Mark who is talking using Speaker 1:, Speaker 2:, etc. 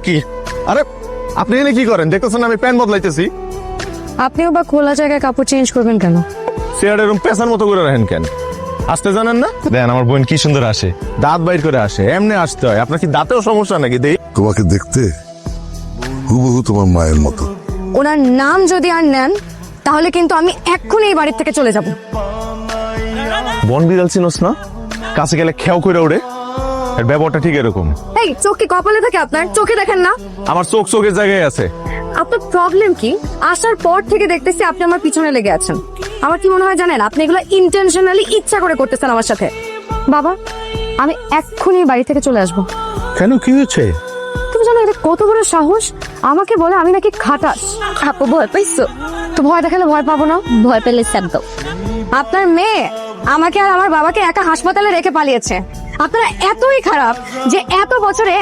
Speaker 1: কি আরে আপনি এনে কি করেন? দেখতেছেন আমি প্যান্ট বদলাইতেছি।
Speaker 2: আপনিও বা খোলা জায়গায় কাপড় চেঞ্জ করবেন কেন?
Speaker 1: চেয়ার এরকম পেছার মতো করে রাখেন কেন? আসতে জানেন না? দেন আমার বোন কি সুন্দর আসে, দাঁত বাইর করে আসে। এমনি আসতে হয়? আপনার কি দাঁতেও সমস্যা নাকি? দেই
Speaker 3: তোমাকে দেখতে হুবহু তোমার মায়ের মতো।
Speaker 2: ওনার নাম যদি আর নেন তাহলে কিন্তু আমি এক্ষুনি এই বাড়ির থেকে চলে যাব।
Speaker 1: বন বিড়াল চিনোস না? কাছে গেলে খেয়াও করে ওড়ে। এর ব্যবহারটা ঠিক এরকম।
Speaker 2: এই চোখ কি কপালে থাকে আপনার? চোখে দেখেন না?
Speaker 1: আমার চোখ চোখের জায়গায় আছে।
Speaker 2: আপনার প্রবলেম কি? আসার পর থেকে দেখতেছি আপনি আমার পিছনে লেগে আছেন। আমার কি মনে হয় জানেন, আপনি এগুলো ইন্টেনশনালি ইচ্ছা করে করতেছেন আমার সাথে। বাবা, আমি এক্ষুনি বাড়ি থেকে চলে আসবো।
Speaker 1: কেন, কি হয়েছে?
Speaker 2: তুমি জানো এটা কত বড় সাহস? আমাকে বলে আমি নাকি খাটাস। আপু ভয় পাইছো? তো ভয় দেখালে ভয় পাবো না? ভয় পেলে স্যাপ দাও। আপনার মেয়ে আমাকে আর আমার বাবাকে একা হাসপাতালে রেখে পালিয়েছে। আপনারা এতই খারাপ যে এত বছরে